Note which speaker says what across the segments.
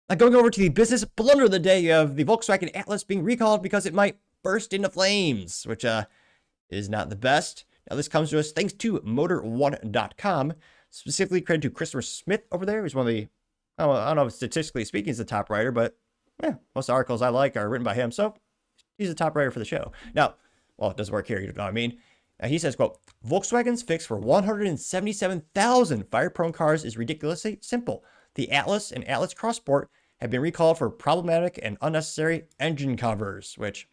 Speaker 1: Now going over to the business blunder of the day of the Volkswagen Atlas being recalled because it might burst into flames, which is not the best. Now this comes to us thanks to Motor1.com, specifically credit to Christopher Smith over there. He's one of the, I don't know if statistically speaking he's the top writer, but yeah, most articles I like are written by him, so he's the top writer for the show. Now, well, it doesn't work here, you know what I mean? He says, quote, Volkswagen's fix for 177,000 fire-prone cars is ridiculously simple. The Atlas and Atlas Cross Sport have been recalled for problematic and unnecessary engine covers, which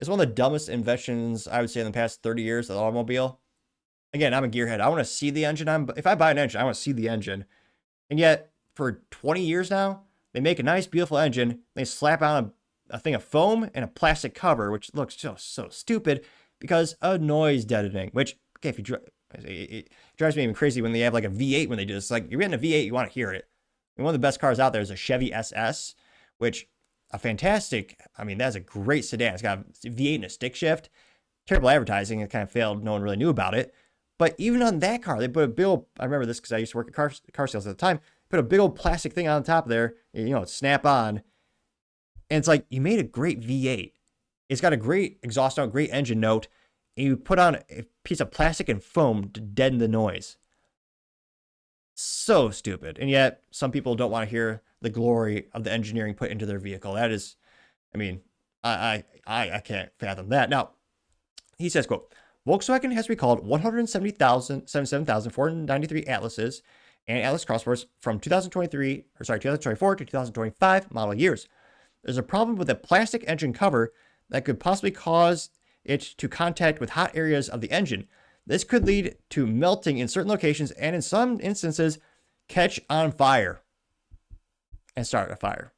Speaker 1: is one of the dumbest inventions, I would say, in the past 30 years of the automobile. Again, I'm a gearhead. I want to see the engine. If I buy an engine, I want to see the engine. And yet, for 20 years now, they make a nice, beautiful engine. They slap on a thing of foam and a plastic cover, which looks so stupid because of noise deadening. Which, okay, it drives me even crazy when they have like a V8 when they do this. Like, you're getting a V8, you want to hear it. And one of the best cars out there is a Chevy SS, which a fantastic, I mean, that's a great sedan. It's got a V8 and a stick shift. Terrible advertising. It kind of failed. No one really knew about it. But even on that car, they put a big old, I remember this because I used to work at car sales at the time, put a big old plastic thing on top there, you know, snap on. And it's like, you made a great V8. It's got a great exhaust note, great engine note, and you put on a piece of plastic and foam to deaden the noise. So stupid. And yet, some people don't want to hear the glory of the engineering put into their vehicle. That is, I mean, I can't fathom that. Now, he says, quote, Volkswagen has recalled 177,493 Atlases and Atlas Crossports from 2024 to 2025 model years. There's a problem with a plastic engine cover that could possibly cause it to contact with hot areas of the engine. This could lead to melting in certain locations and in some instances catch on fire and start a fire.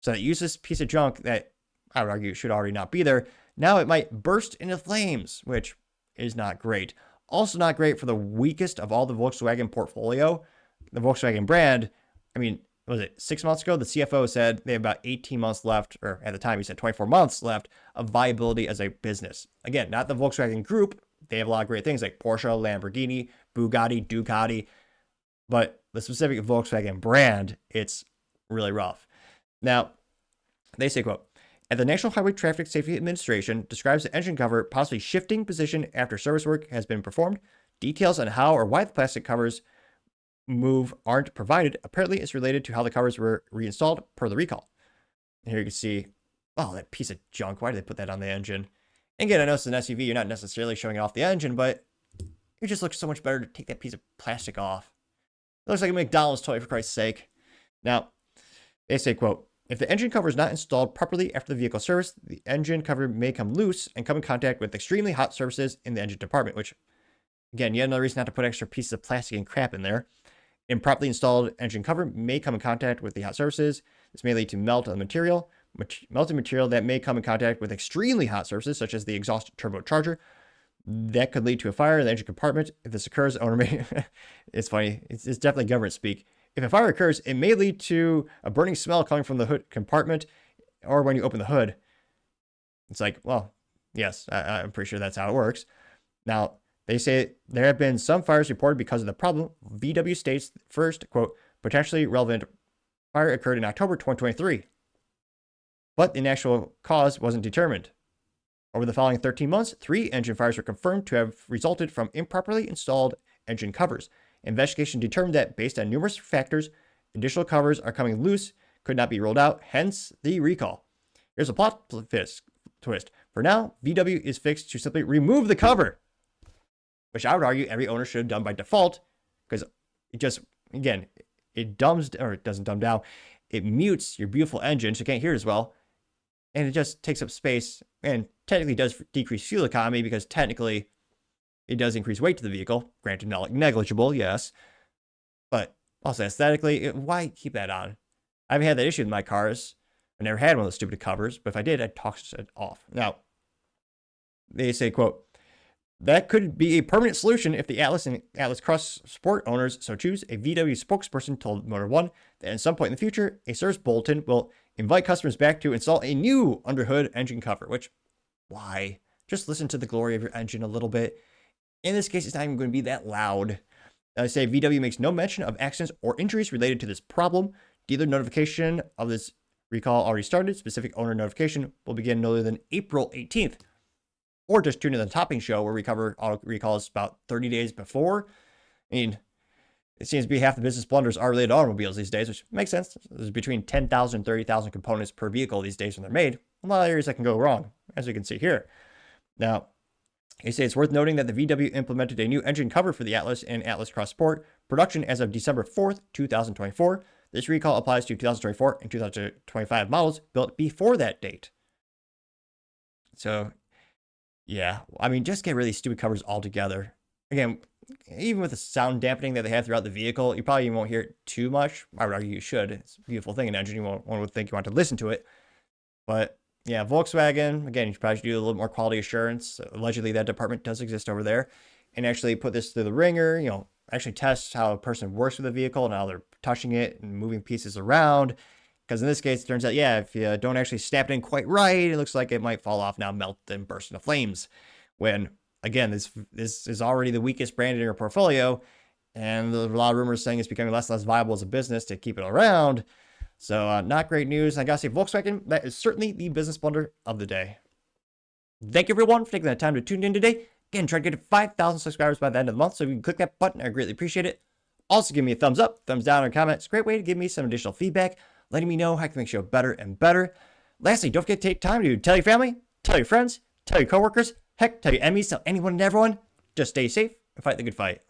Speaker 1: So that useless piece of junk that I would argue should already not be there, now it might burst into flames, which is not great. Also not great for the weakest of all the Volkswagen portfolio, the Volkswagen brand. I mean, was it 6 months ago? The CFO said they have about 18 months left, or at the time he said 24 months left of viability as a business. Again, not the Volkswagen group. They have a lot of great things like Porsche, Lamborghini, Bugatti, Ducati, but the specific Volkswagen brand, it's really rough. Now, they say, quote, and the National Highway Traffic Safety Administration describes the engine cover possibly shifting position after service work has been performed. Details on how or why the plastic covers move aren't provided. Apparently, it's related to how the covers were reinstalled per the recall. And here you can see, oh, that piece of junk. Why did they put that on the engine? And again, I know it's an SUV. You're not necessarily showing it off the engine, but it just looks so much better to take that piece of plastic off. It looks like a McDonald's toy, for Christ's sake. Now, they say, quote, if the engine cover is not installed properly after the vehicle service, the engine cover may come loose and come in contact with extremely hot surfaces in the engine department, which, again, yet another reason not to put extra pieces of plastic and crap in there. Improperly installed engine cover may come in contact with the hot surfaces. This may lead to melt on the material. Melted material that may come in contact with extremely hot surfaces, such as the exhaust turbocharger. That could lead to a fire in the engine compartment. If this occurs, owner may... It's funny. It's definitely government speak. If a fire occurs, it may lead to a burning smell coming from the hood compartment or when you open the hood. It's like, well, yes, I'm pretty sure that's how it works. Now, they say there have been some fires reported because of the problem. VW states first, quote, potentially relevant fire occurred in October 2023, but the actual cause wasn't determined. Over the following 13 months, 3 engine fires were confirmed to have resulted from improperly installed engine covers. Investigation determined that based on numerous factors, additional covers are coming loose, could not be rolled out, hence the recall. Here's a plot twist. For now, VW is fixed to simply remove the cover, which I would argue every owner should have done by default, because it just, again, it doesn't dumb down. It mutes your beautiful engine, so you can't hear it as well. And it just takes up space and technically does decrease fuel economy because technically it does increase weight to the vehicle. Granted, not negligible, yes. But also aesthetically, why keep that on? I haven't had that issue with my cars. I never had one of those stupid covers, but if I did, I'd toss it off. Now, they say, quote, that could be a permanent solution if the Atlas and Atlas Cross Sport owners so choose. A VW spokesperson told Motor One that at some point in the future, a service bulletin will invite customers back to install a new underhood engine cover, which, why? Just listen to the glory of your engine a little bit. In this case, it's not even going to be that loud. I say VW makes no mention of accidents or injuries related to this problem. Dealer notification of this recall already started. Specific owner notification will begin no later than April 18th. Or just tune in to the Topping Show where we cover auto recalls about 30 days before. I mean, it seems to be half the business blunders are related to automobiles these days, which makes sense. There's between 10,000 and 30,000 components per vehicle these days when they're made. A lot of areas that can go wrong, as we can see here. Now, they say it's worth noting that the VW implemented a new engine cover for the Atlas and Atlas Cross Sport production as of December 4th, 2024. This recall applies to 2024 and 2025 models built before that date. So, yeah, I mean, just get really stupid covers altogether. Again, even with the sound dampening that they have throughout the vehicle, you probably won't hear it too much. I would argue you should. It's a beautiful thing, an engine. One would think you want to listen to it. But yeah, Volkswagen, again, you probably should do a little more quality assurance. Allegedly, that department does exist over there. And actually put this through the ringer, actually test how a person works with a vehicle and how they're touching it and moving pieces around. Because in this case, it turns out, yeah, if you don't actually snap it in quite right, it looks like it might fall off now, melt, and burst into flames. When, again, this is already the weakest brand in your portfolio, and there's a lot of rumors saying it's becoming less and less viable as a business to keep it around. So not great news. I gotta say, Volkswagen, that is certainly the business blunder of the day. Thank you, everyone, for taking the time to tune in today. Again, try to get to 5,000 subscribers by the end of the month, so if you can click that button, I greatly appreciate it. Also, give me a thumbs up, thumbs down, or comment. It's a great way to give me some additional feedback, letting me know how I can make the show better and better. Lastly, don't forget to take time to tell your family, tell your friends, tell your coworkers, heck, tell your enemies, tell anyone and everyone. Just stay safe and fight the good fight.